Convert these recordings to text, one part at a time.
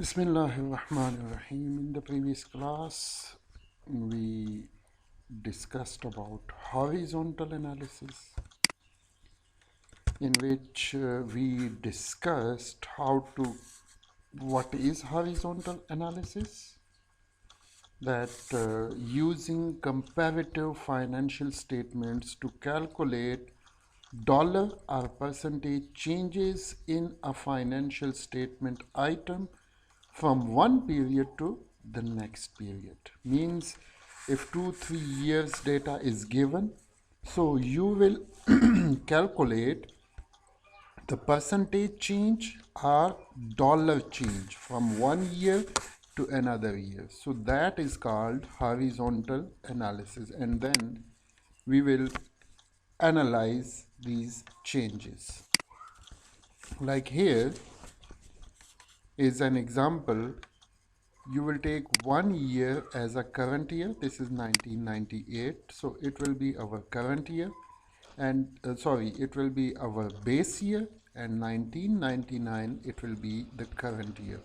Bismillahirrahmanirrahim. In the previous class, we discussed about horizontal analysis, in which we discussed what is horizontal analysis, that using comparative financial statements to calculate dollar or percentage changes in a financial statement item from one period to the next period. Means if 2 3 years data is given, so you will calculate the percentage change or dollar change from one year to another year. So that is called horizontal analysis, and then we will analyze these changes. Like here is an example. You will take 1 year as a current year. This is 1998, so it will be our current year, and it will be our base year, and 1999 it will be the current year.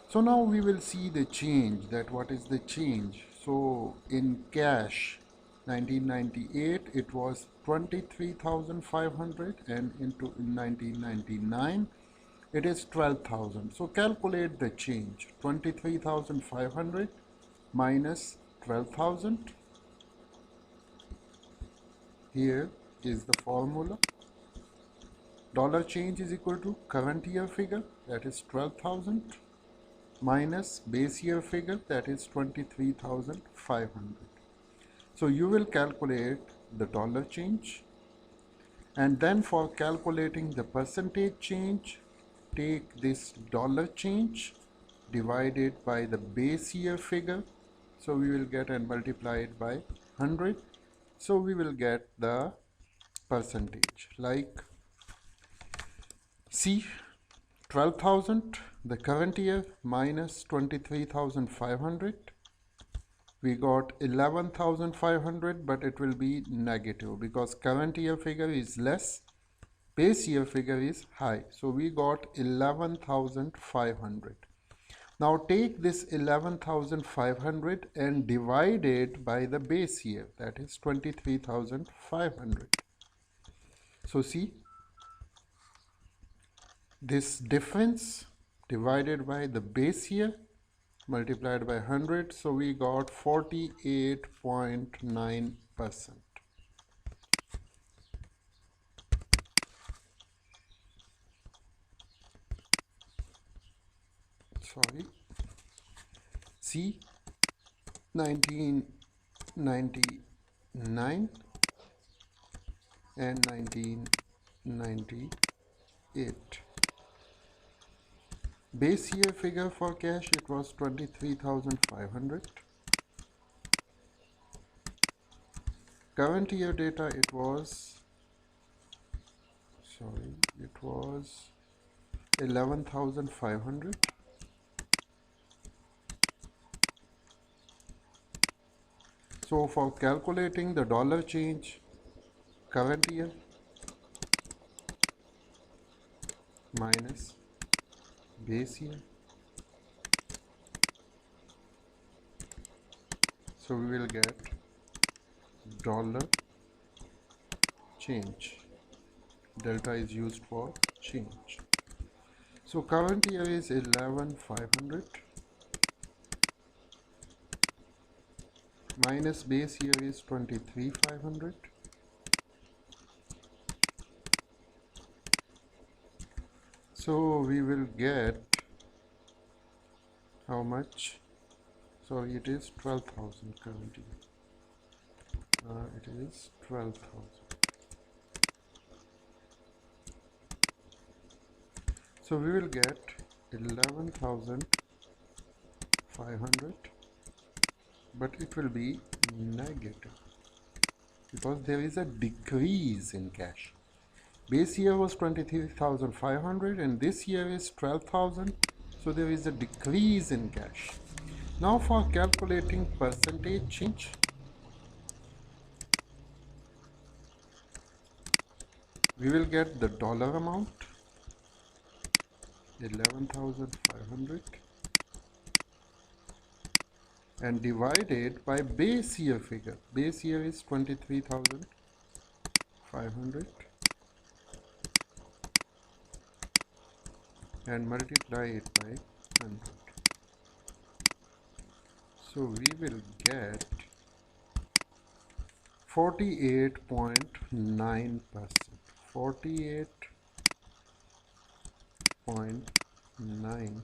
So now we will see the change, that what is the change. So in cash, 1998 it was 23,500, and in 1999 it is 12,000. So calculate the change. 23,500 minus 12,000. Here is the formula. Dollar change is equal to current year figure, that is 12,000, minus base year figure, that is 23,500. So you will calculate the dollar change, and then for calculating the percentage change, take this dollar change divided by the base year figure. So we will get and multiply it by 100. So we will get the percentage. Like, see, 12,000 the current year minus 23,500, we got 11,500, but it will be negative because current year figure is less, base year figure is high. So we got 11,500. Now take this 11,500 and divide it by the base year, that is 23,500. So see, this difference divided by the base year multiplied by 100, so we got 48.9%. Sorry, see, 1999 and 1998. Base year figure for cash, it was 23,500. Current year data, it was 11,500. So for calculating the dollar change, current year minus base year, so we will get dollar change. Delta is used for change. So current year is 11,500 minus base year is 23,500. So we will get how much? Sorry, it is 12,000 current year. It is 12,000. So we will get 11,500, but it will be negative because there is a decrease in cash. Base year was 23,500 and this year is 12,000, so there is a decrease in cash. Now for calculating percentage change, we will get the dollar amount, 11,500, and divided by base year figure. Base year is 23,500 and multiply it by 100. So we will get 48.9%. 48.9%.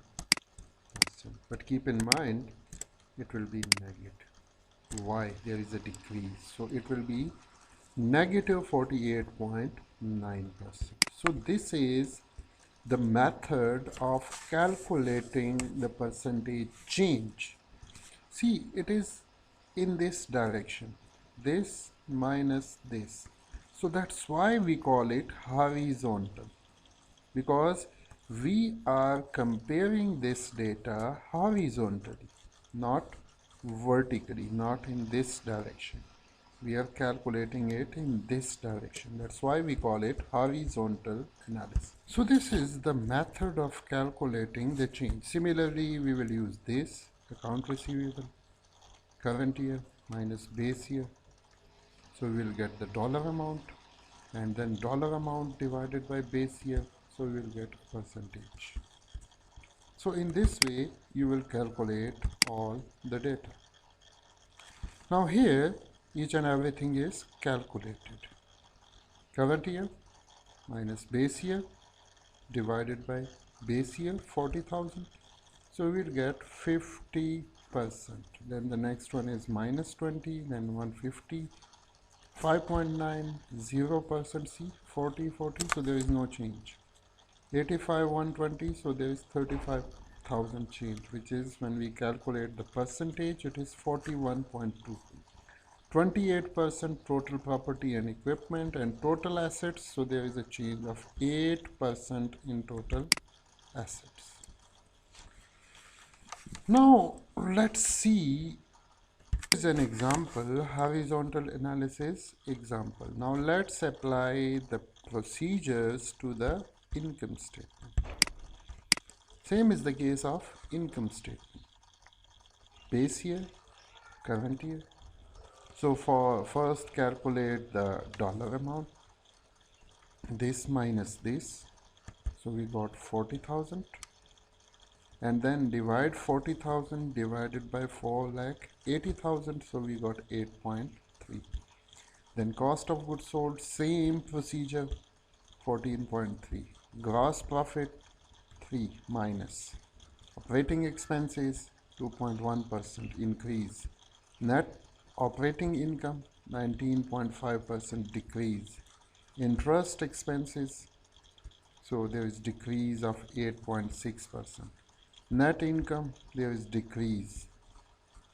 But keep in mind, it will be negative. Why? There is a decrease. So it will be negative 48.9%. So this is the method of calculating the percentage change. See, it is in this direction, this minus this. So that's why we call it horizontal, because we are comparing this data horizontally, not vertically, not in this direction. We are calculating it in this direction. That's why we call it horizontal analysis. So this is the method of calculating the change. Similarly, we will use this account receivable, current year minus base year. So we will get the dollar amount, and then dollar amount divided by base year. So we will get percentage. So in this way, you will calculate all the data. Now here, each and everything is calculated. Current year minus base year divided by base year 40,000. So we'll get 50%. Then the next one is minus 20, then 150, 5.9, 0%. See, 40, 40, so there is no change. 85, 120, so there is 35,000 change, which is when we calculate the percentage, it is 41.2. 28% total property and equipment and total assets, so there is a change of 8% in total assets. Now let's see is an example, horizontal analysis example. Now let's apply the procedures to the income statement. Same is the case of income statement. Base year, current year. So for first calculate the dollar amount, this minus this, so we got 40,000, and then divide 40,000 divided by 4,80,000, so we got 8.3. Then cost of goods sold, same procedure, 14.3. Gross profit 3 minus. Operating expenses 2.1% increase. Net operating income 19.5% decrease. Interest expenses, so there is decrease of 8.6%. Net income, there is decrease.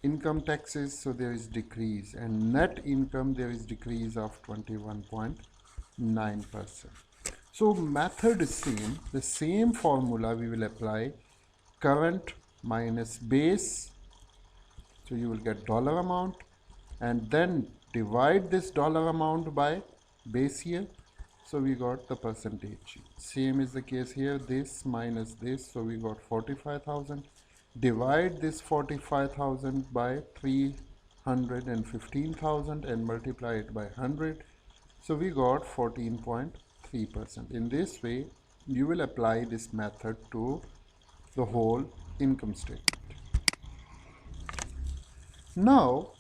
Income taxes, so there is decrease, and net income there is decrease of 21.9%. So method is same, the same formula we will apply. Current minus base, so you will get dollar amount, and then divide this dollar amount by base year, so we got the percentage. Same is the case here, this minus this, so we got 45,000. Divide this 45,000 by 315,000 and multiply it by 100, so we got 14.3%. In this way, you will apply this method to the whole income statement. Now,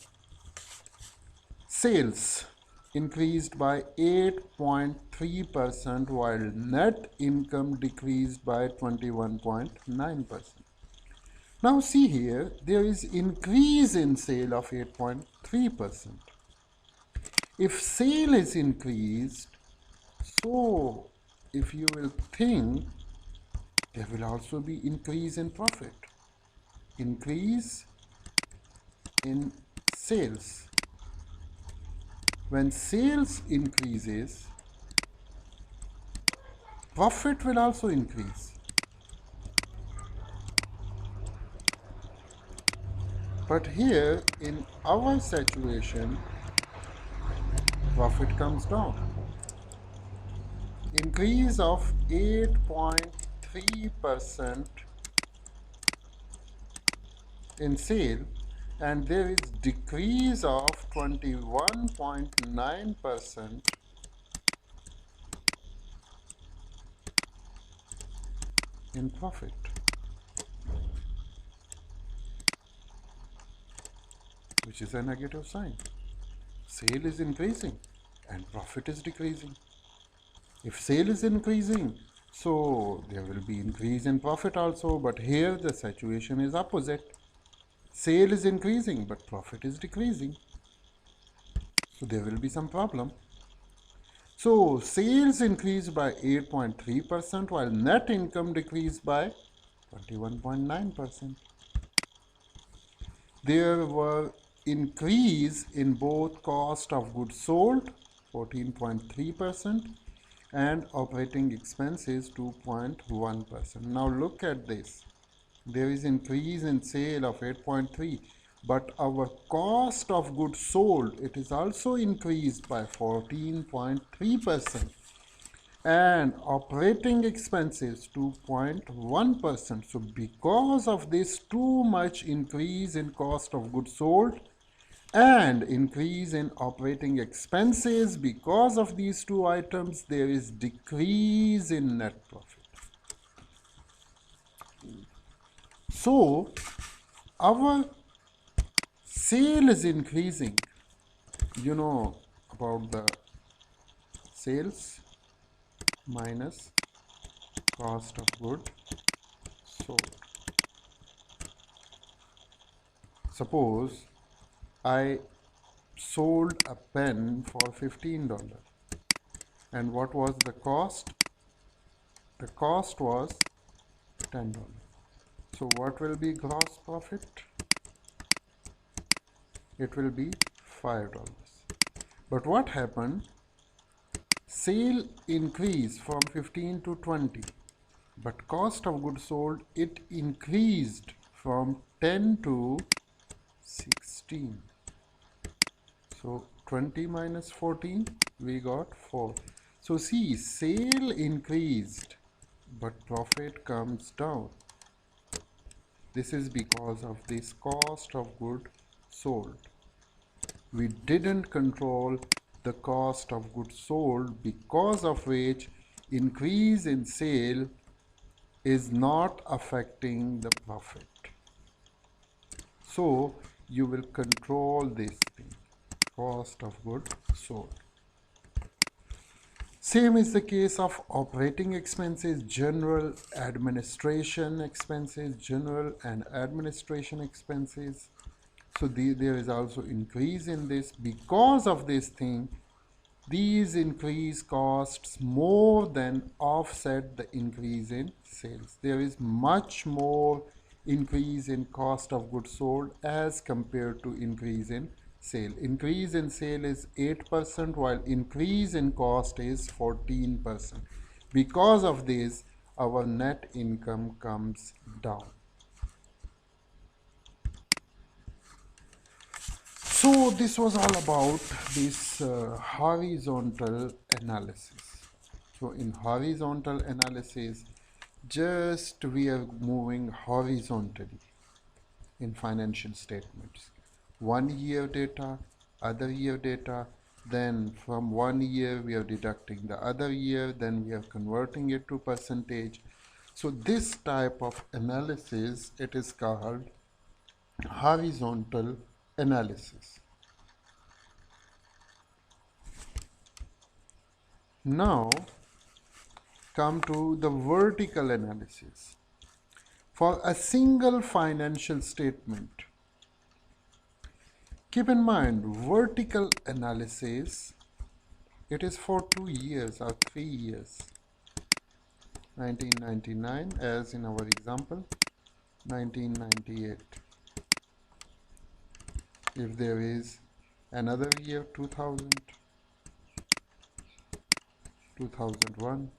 sales increased by 8.3% while net income decreased by 21.9%. Now see here, there is increase in sale of 8.3%. If sale is increased, so if you will think, there will also be increase in profit. Increase in sales. When sales increases, profit will also increase. But here in our situation, profit comes down. Increase of 8.3% in sale, and there is decrease of 21.9% in profit, which is a negative sign. Sale is increasing and profit is decreasing. If sale is increasing, so there will be increase in profit also, but here the situation is opposite. Sale is increasing but profit is decreasing, so there will be some problem. So sales increased by 8.3% while net income decreased by 21.9%. There were increase in both cost of goods sold 14.3% and operating expenses 2.1%. Now look at this. There is increase in sale of 8.3, but our cost of goods sold, it is also increased by 14.3%, and operating expenses 2.1%. So because of this too much increase in cost of goods sold and increase in operating expenses, because of these two items, there is decrease in net profit. So our sale is increasing. You know about the sales minus cost of goods sold. Suppose I sold a pen for $15, and what was the cost? The cost was $10. So what will be gross profit? It will be $5. But what happened? Sale increased from 15 to 20, but cost of goods sold, it increased from 10 to 16. So 20 minus 14, we got 4. So see, sale increased, but profit comes down. This is because of this cost of goods sold. We didn't control the cost of goods sold, because of which increase in sale is not affecting the profit. So you will control this thing, cost of goods sold. Same is the case of operating expenses, general administration expenses, general and administration expenses. So there is also increase in this. Because of this thing, these increased costs more than offset the increase in sales. There is much more increase in cost of goods sold as compared to increase in sale. Increase in sale is 8%, while increase in cost is 14%. Because of this, our net income comes down. So this was all about this horizontal analysis. So in horizontal analysis, just we are moving horizontally in financial statements. 1 year data, other year data, then from 1 year we are deducting the other year, then we are converting it to percentage. So this type of analysis, it is called horizontal analysis. Now come to the vertical analysis. For a single financial statement, keep in mind, vertical analysis, it is for 2 years or 3 years. 1999 as in our example, 1998. If there is another year, 2000, 2001.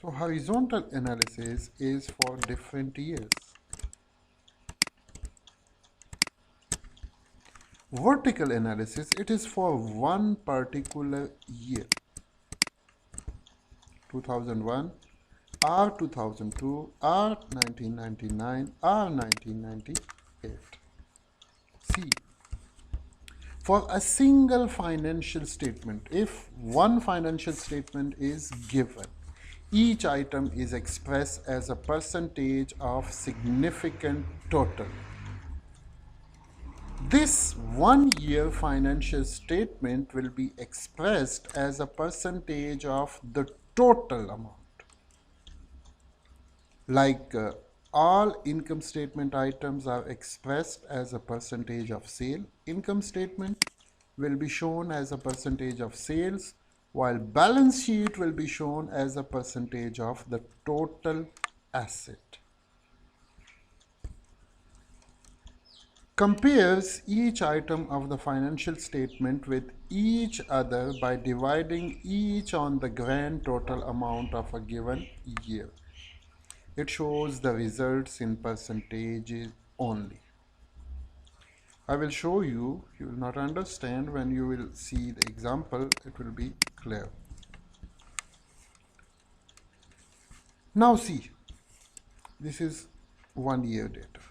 So horizontal analysis is for different years. Vertical analysis, it is for one particular year. 2001 or 2002 or 1999 or 1998. see, for a single financial statement, if one financial statement is given, each item is expressed as a percentage of significant total. This 1 year financial statement will be expressed as a percentage of the total amount. Like all income statement items are expressed as a percentage of sale, income statement will be shown as a percentage of sales, while balance sheet will be shown as a percentage of the total asset. Compares each item of the financial statement with each other by dividing each on the grand total amount of a given year. It shows the results in percentages only. I will show you, you will not understand. When you will see the example, it will be clear. Now see, this is 1 year data,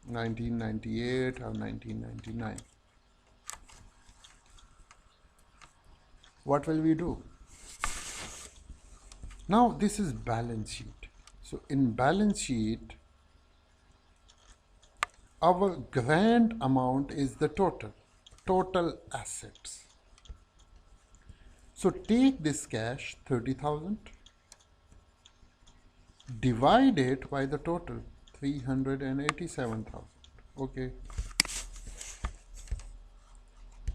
1998 or 1999. What will we do? Now this is balance sheet. So in balance sheet, our grand amount is the total assets. So take this cash, 30,000, divide it by the total, 387,000. Okay.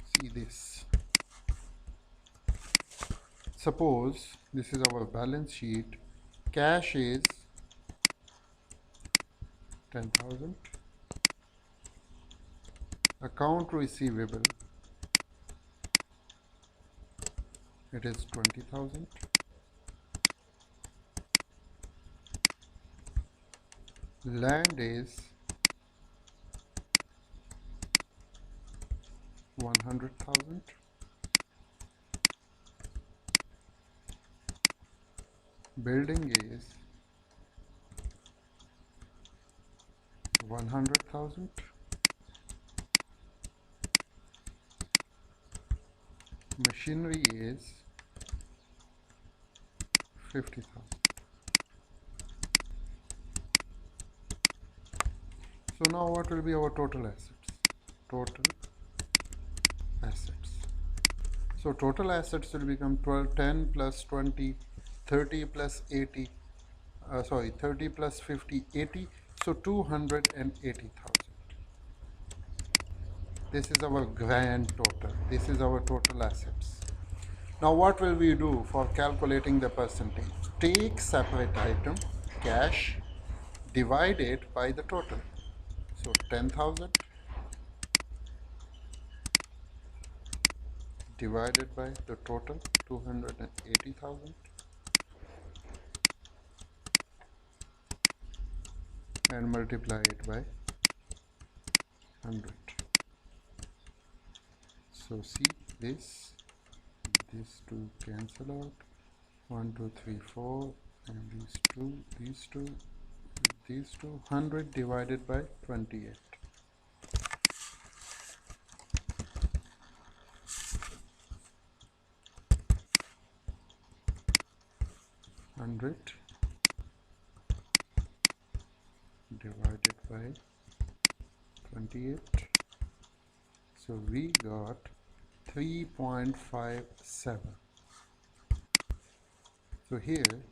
See this. Suppose this is our balance sheet. Cash is 10,000. Account receivable, it is 20,000. Land is 100,000. Building is 100,000. Machinery is 50,000. So now what will be our total assets? Total assets. So total assets will become 10 plus 20, 30 plus 80, 30 plus 50, 80. So 280,000. This is our grand total. This is our total assets. Now what will we do for calculating the percentage? Take separate item, cash, divide it by the total. So 10,000 divided by the total, 280,000, and multiply it by 100. So see this, these two cancel out, 1, 2, 3, 4, and these two, 100 divided by 28. 100 divided by 28. So we got 3.57. So here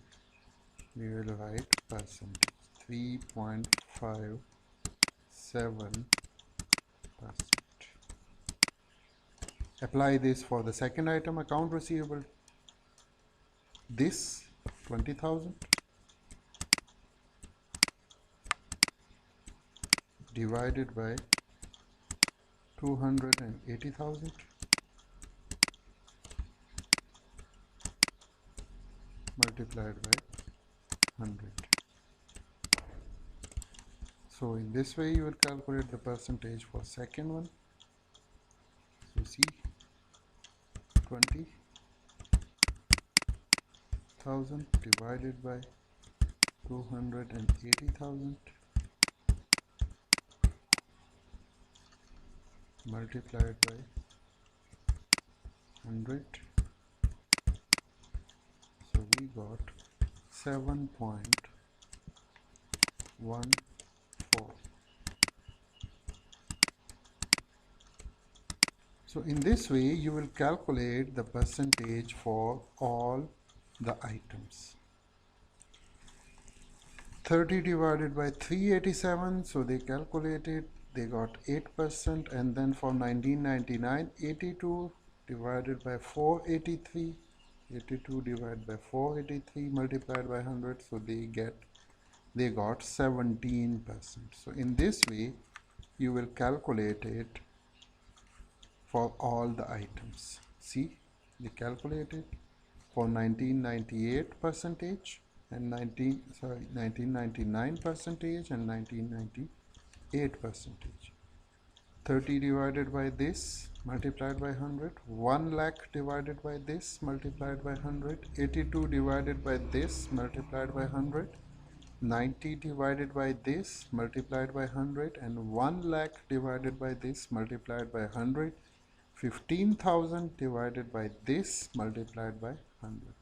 we will write percentage, 3.57%. Apply this for the second item, account receivable. This 20,000 divided by 280,000 multiplied by 100. So in this way you will calculate the percentage for second one. So see, 20,000 divided by 280,000 multiplied by 100. So we got 7.14. So in this way, you will calculate the percentage for all the items. 30 divided by 387, so they calculated, they got 8%. And then for 1999, 82 divided by 483, 82 divided by 483 multiplied by 100, so they got 17%. So in this way, you will calculate it for all the items. See, they calculated for 1998 percentage and 1999 percentage and 1998 percentage. 30 divided by this multiplied by 100, 1 lakh divided by this multiplied by 100, 82 divided by this multiplied by 100, 90 divided by this multiplied by 100, and 1 lakh divided by this multiplied by 100, 15,000 divided by this multiplied by 100.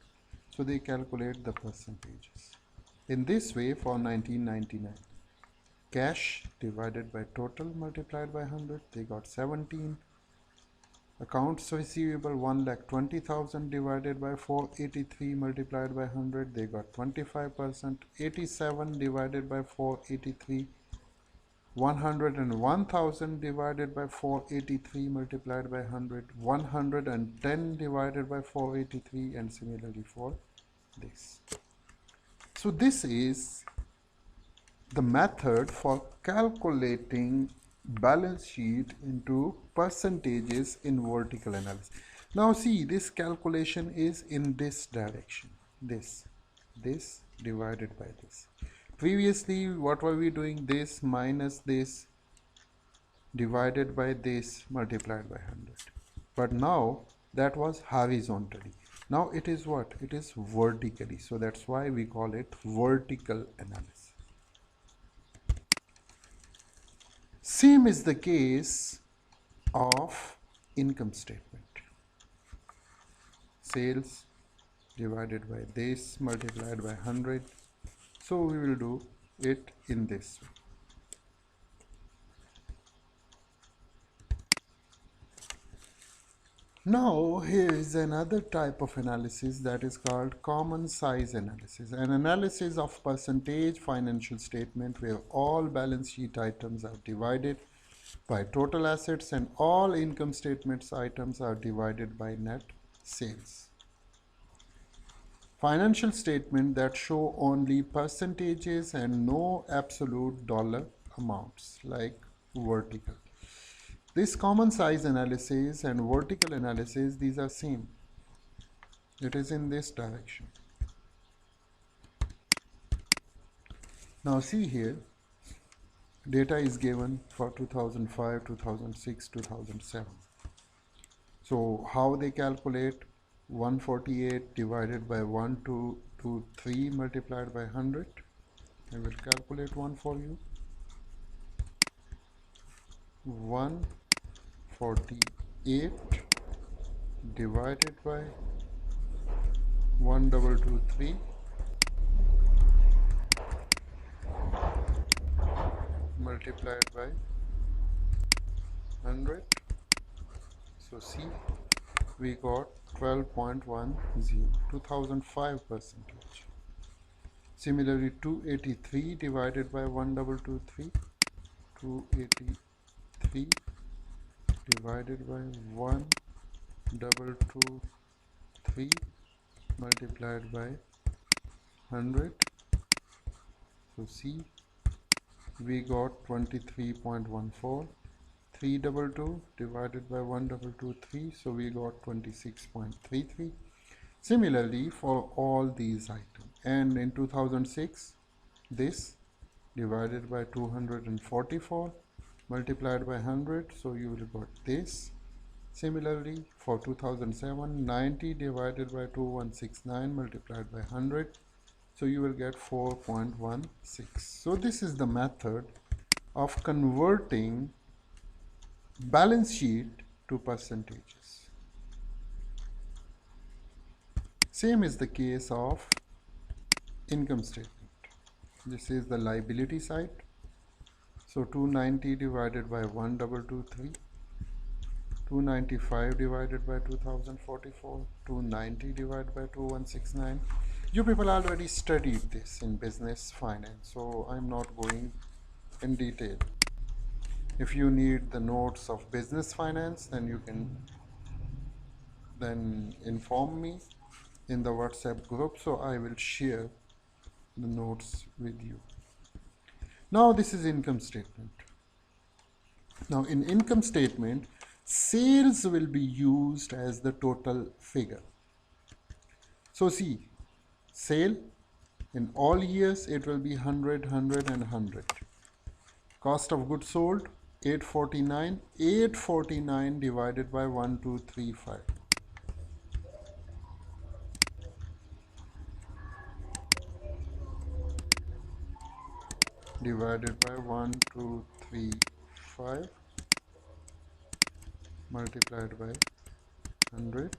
So they calculate the percentages. In this way, for 1999, cash divided by total multiplied by 100, they got 17. Accounts receivable 1,20,000 divided by 483 multiplied by 100, they got 25%. 87 divided by 483, 101,000 divided by 483 multiplied by 100, 110 divided by 483, and similarly for this. So this is the method for calculating balance sheet into percentages in vertical analysis. Now see, this calculation is in this direction, this divided by this. Previously, what were we doing? This minus this divided by this multiplied by 100. But now that was horizontally. Now it is what? It is vertically. So that's why we call it vertical analysis. Same is the case of income statement. Sales divided by this multiplied by 100. So we will do it in this way. Now here is another type of analysis that is called common size analysis. An analysis of percentage financial statement where all balance sheet items are divided by total assets and all income statements items are divided by net sales. Financial statement that show only percentages and no absolute dollar amounts, like vertical. This common size analysis and vertical analysis, these are same. It is in this direction. Now see here, data is given for 2005, 2006, 2007. So how they calculate? 148 divided by 1223 multiplied by 100. I will calculate one for you. 148 divided by 1223 multiplied by 100. So see, we got 12.10, 2005 percentage. Similarly, 283 divided by 1223, 283 divided by 1223 multiplied by 100. So see, we got 23.14. 322 divided by 1223, so we got 26.33. Similarly for all these items. And in 2006, this divided by 244 multiplied by 100, so you will got this. Similarly for 2007, 90 divided by 2169 multiplied by 100, so you will get 4.16. So this is the method of converting balance sheet to percentages. Same is the case of income statement. This is the liability side. So 290 divided by 1223, 295 divided by 2044, 290 divided by 2169. You people already studied this in business finance, so I'm not going in detail. If you need the notes of business finance, then you can then inform me in the WhatsApp group, so I will share the notes with you. Now this is income statement. Now in income statement, sales will be used as the total figure. So see, sale in all years it will be 100, 100 and 100. Cost of goods sold 849, 849 divided by 1235. Divided by 1235 multiplied by 100.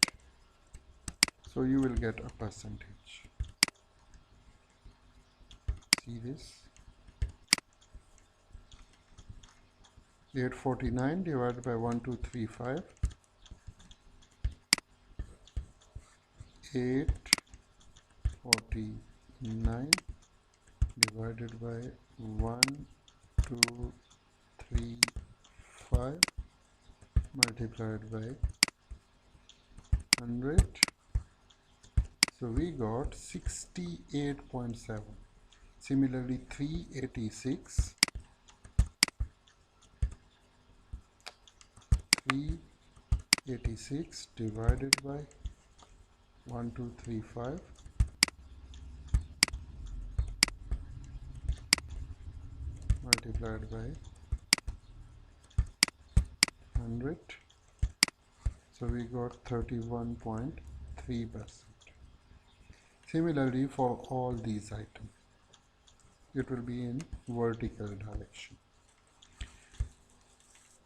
So you will get a percentage. See this? 849 divided by 1235. 849 divided by 1235 multiplied by 100. So we got 68.7. Similarly 386 divided by 1235 multiplied by 100. So we got 31.3%. Similarly for all these items, it will be in vertical direction.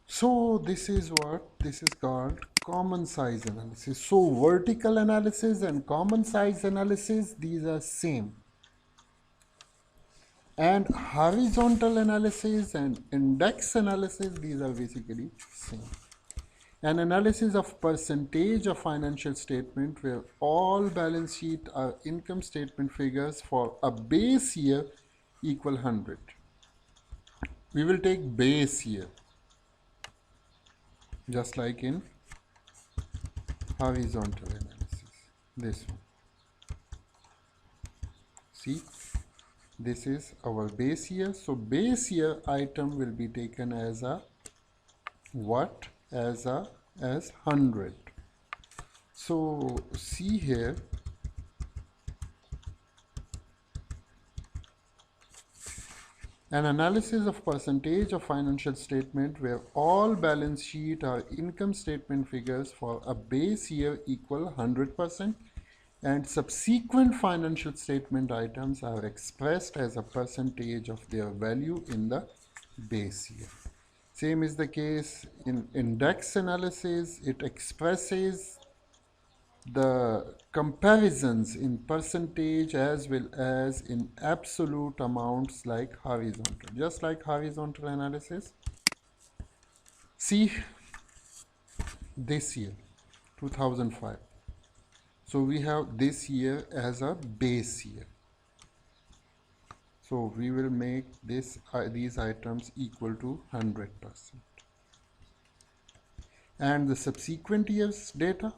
So this is called common size analysis. So vertical analysis and common size analysis, these are same. And horizontal analysis and index analysis, these are basically same. An analysis of percentage of financial statement where all balance sheet or income statement figures for a base year equal 100. We will take base year, just like in horizontal analysis. This one. See, this is our base year. So base year item will be taken as a what? As 100. So see here, an analysis of percentage of financial statement where all balance sheet or income statement figures for a base year equal 100% and subsequent financial statement items are expressed as a percentage of their value in the base year. Same is the case in index analysis. It expresses the comparisons in percentage as well as in absolute amounts like horizontal, just like horizontal analysis. See this year 2005, so we have this year as a base year, so we will make this these items equal to 100%, and the subsequent years data,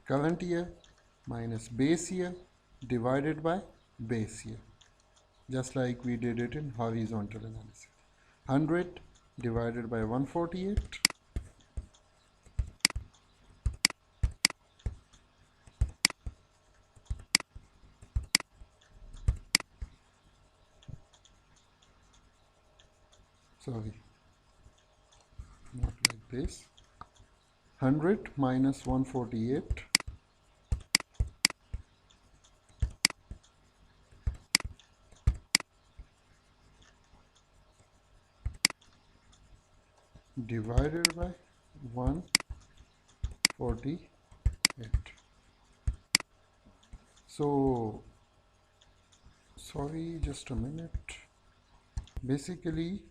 current year minus base year divided by base year, just like we did it in horizontal analysis. 100 divided by 148. Sorry, not like this. 100 minus 148. divided by 148. So, sorry, just a minute. Basically,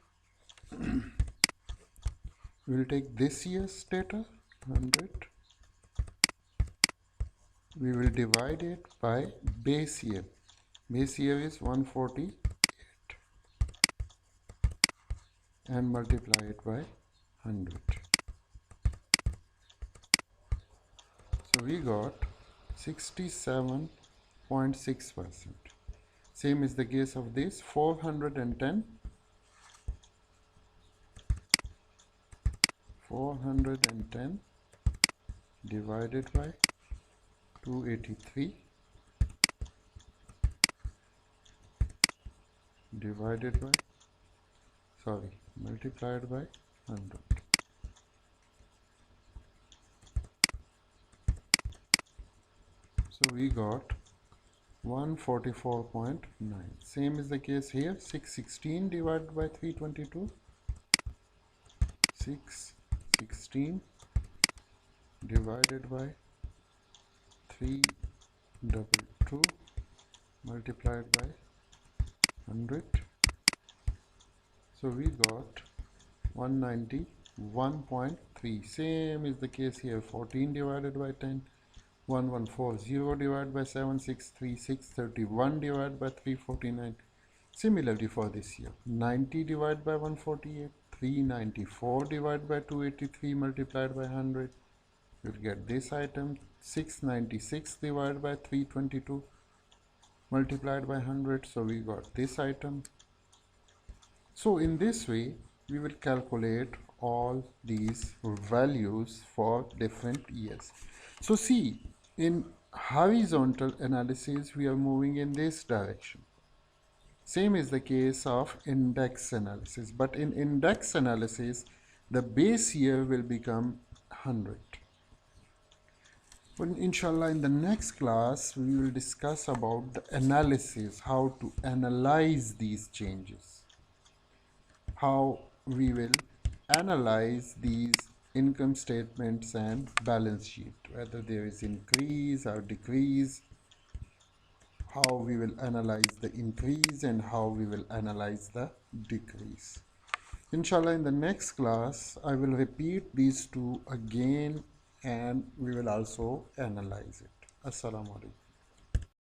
we'll take this year's data, 100. We will divide it by base year. Base year is 148 and multiply it by 100. So we got 67.6%. Same is the case of this 410 divided by 283 divided by multiplied by 100. So we got 144.9. Same is the case here. 616 divided by 322. 616 divided by 322 multiplied by 100. So we got 191.3. Same is the case here. 14 divided by 10. 1140 divided by 7636, 31 divided by 349. Similarly for this year, 90 divided by 148, 394 divided by 283 multiplied by 100. You'll get this item. 696 divided by 322 multiplied by 100. So we got this item. So in this way, we will calculate all these values for different years. So see, in horizontal analysis, we are moving in this direction. Same is the case of index analysis, but in index analysis, the base year will become 100. But inshallah, in the next class, we will discuss about the analysis, how to analyze these changes, how we will analyze these income statements and balance sheet, whether there is increase or decrease, how we will analyze the increase and how we will analyze the decrease. Inshallah, in the next class, I will repeat these two again and we will also analyze it. Assalamu alaikum.